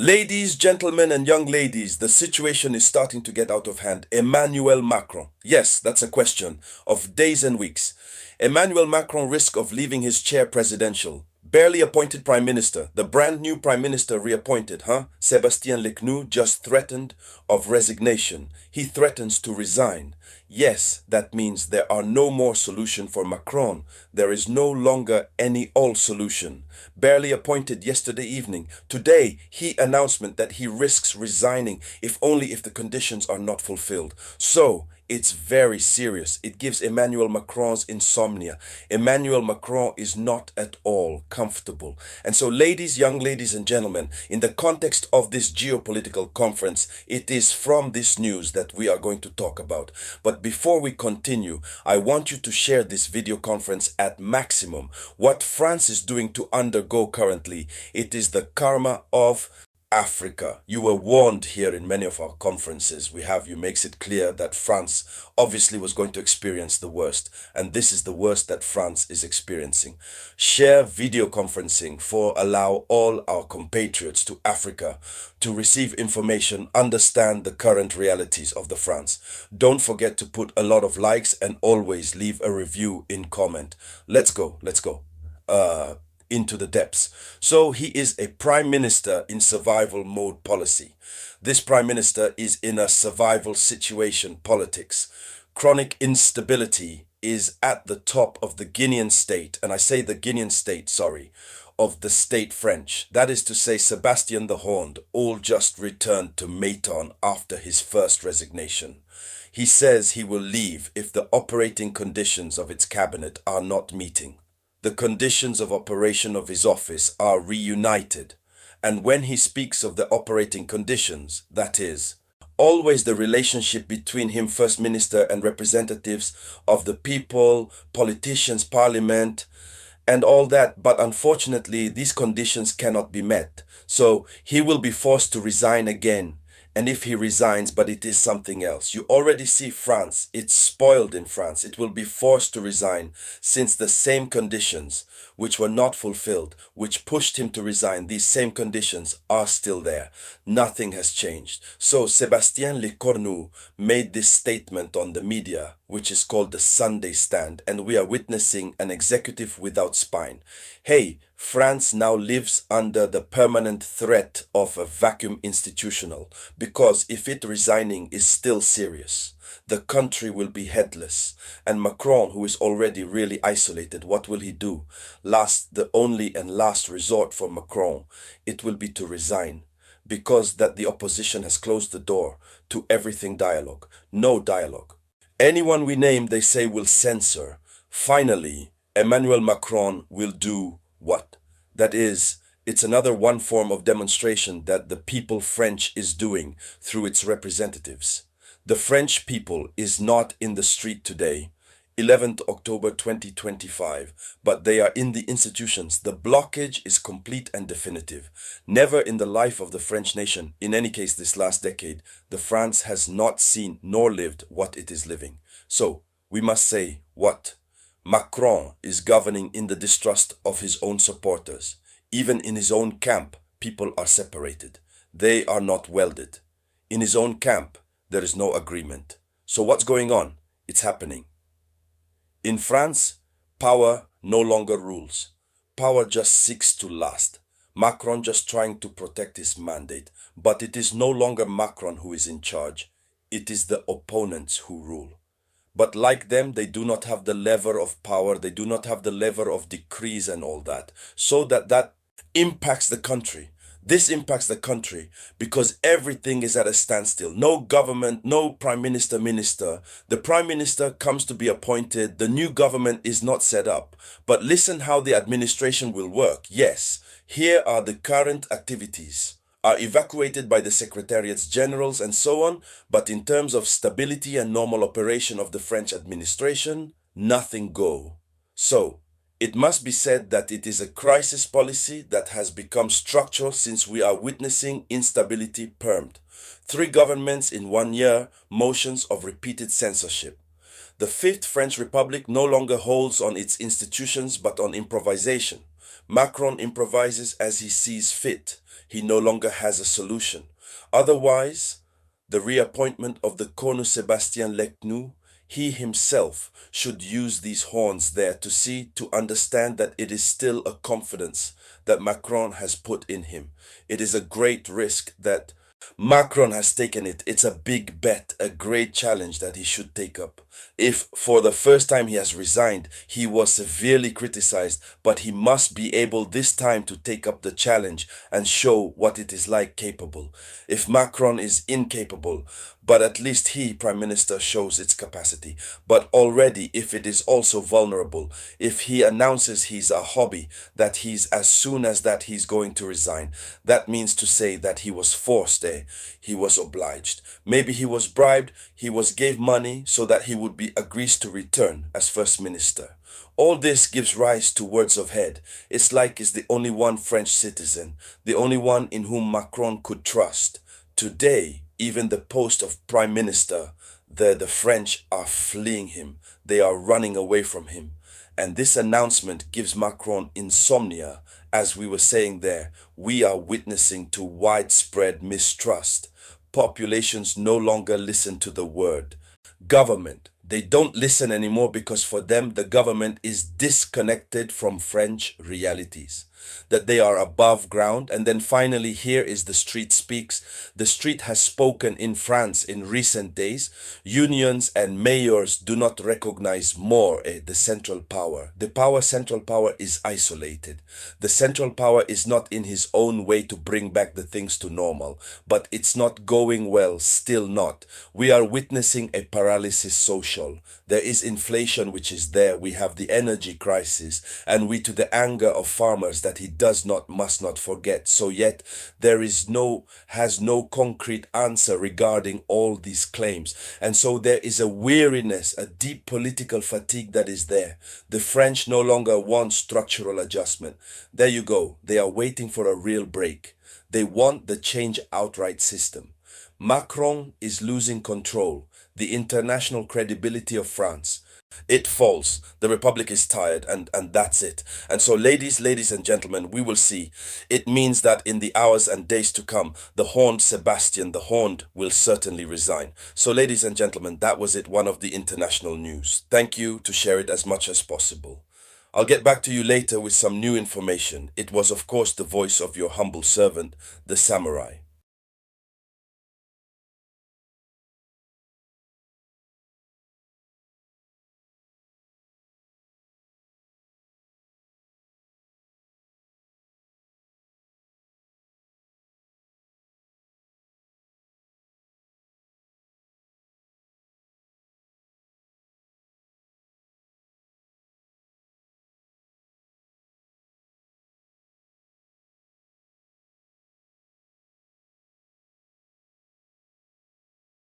Ladies, gentlemen, and young ladies, the situation is starting to get out of hand. Emmanuel Macron. Yes, that's a question of days and weeks. Emmanuel Macron risk of leaving his chair presidential. Barely appointed prime minister. The brand new prime minister reappointed, huh? Sébastien Lecornu just threatened of resignation. He threatens to resign. Yes, that means there are no more solution for Macron. There is no longer any all solution. Barely appointed yesterday evening. Today, he announcement that he risks resigning if only if the conditions are not fulfilled. So, it's very serious. It gives Emmanuel Macron's insomnia. Emmanuel Macron is not at all comfortable. And so, ladies, young ladies and gentlemen, in the context of this geopolitical conference, it is from this news that we are going to talk about. But before we continue, I want you to share this video conference at maximum. What France is doing to undergo currently, it is the karma of Africa. You were warned here in many of our conferences. We have you makes it clear that France obviously was going to experience the worst, and this is the worst that France is experiencing. Share video conferencing for allow all our compatriots to Africa to receive information, understand the current realities of the France. Don't forget to put a lot of likes and always leave a review in comment. Let's go. Into the depths. So he is a prime minister in survival mode policy. This prime minister is in a survival situation politics. Chronic instability is at the top of the Guinean state, and I say the Guinean state, sorry, of the state French. That is to say, Sebastian the Horned, all just returned to Maton after his first resignation. He says he will leave if the operating conditions of its cabinet are not meeting. The conditions of operation of his office are reunited, and when he speaks of the operating conditions, that is, always the relationship between him, First Minister, and representatives of the people, politicians, parliament, and all that. But unfortunately, these conditions cannot be met. So he will be forced to resign again. And if he resigns, but it is something else. You already see France. It's spoiled in France. It will be forced to resign since the same conditions which were not fulfilled, which pushed him to resign, these same conditions are still there. Nothing has changed. So Sébastien Lecornu made this statement on the media, which is called the Sunday Stand, and we are witnessing an executive without spine. Hey, France now lives under the permanent threat of a vacuum institutional, because if it resigning is still serious, the country will be headless. And Macron, who is already really isolated, what will he do? The only and last resort for Macron, it will be to resign, because that the opposition has closed the door to everything dialogue. No dialogue. Anyone we name, they say, will censor. Finally, Emmanuel Macron will do what? That is, it's another one form of demonstration that the people French is doing through its representatives. The French people is not in the street today, 11th October 2025, but they are in the institutions. The blockage is complete and definitive. Never in the life of the French nation, in any case this last decade, the France has not seen nor lived what it is living. So, we must say what? Macron is governing in the distrust of his own supporters. Even in his own camp, people are separated. They are not welded. In his own camp, there is no agreement. So what's going on? It's happening. In France, power no longer rules. Power just seeks to last. Macron just trying to protect his mandate. But it is no longer Macron who is in charge. It is the opponents who rule. But like them, they do not have the lever of power. They do not have the lever of decrees and all that. So that impacts the country. This impacts the country because everything is at a standstill. No government, no prime minister, minister. The prime minister comes to be appointed. The new government is not set up. But listen how the administration will work. Yes, here are the current activities. Are evacuated by the secretariats generals and so on. But in terms of stability and normal operation of the French administration, nothing go. So, it must be said that it is a crisis policy that has become structural since we are witnessing instability permed. 3 governments in 1 year, motions of repeated censorship. The Fifth French Republic no longer holds on its institutions but on improvisation. Macron improvises as he sees fit. he no longer has a solution. Otherwise, the reappointment of the Colonel Sebastien Lecnou, he himself should use these horns there to see, to understand that it is still a confidence that Macron has put in him. It is a great risk that Macron has taken it. It's a big bet, a great challenge that he should take up. If for the first time he has resigned, he was severely criticized, but he must be able this time to take up the challenge and show what it is like capable. If Macron is incapable, but at least he, Prime Minister, shows its capacity. But already, if it is also vulnerable, if he announces he's a hobby, that he's as soon as that he's going to resign, that means to say that he was forced there. He was obliged. Maybe he was bribed, he was gave money so that he would be agrees to return as First Minister. All this gives rise to words of head. It's like he's the only one French citizen, the only one in whom Macron could trust. Today, even the post of Prime Minister, the French are fleeing him. They are running away from him. And this announcement gives Macron insomnia. As we were saying there, we are witnessing to widespread mistrust. Populations no longer listen to the word. Government, they don't listen anymore because for them the government is disconnected from French realities, that they are above ground. And then finally, here is the street speaks. The street has spoken in France in recent days. Unions and mayors do not recognize more the central power. The central power is isolated. The central power is not in his own way to bring back the things to normal, but it's not going well, still not. We are witnessing a paralysis social. There is inflation which is there. We have the energy crisis, and we to the anger of farmers that he must not forget. So yet there has no concrete answer regarding all these claims. And so there is a weariness, a deep political fatigue that is there. The French no longer want structural adjustment. There you go. They are waiting for a real break. They want the change outright system. Macron is losing control, the international credibility of France. It falls. The Republic is tired, and that's it. And so, ladies and gentlemen, we will see. It means that in the hours and days to come, the horned Sebastian, the horned, will certainly resign. So, ladies and gentlemen, that was it, one of the international news. Thank you to share it as much as possible. I'll get back to you later with some new information. It was, of course, the voice of your humble servant, the Samouraï.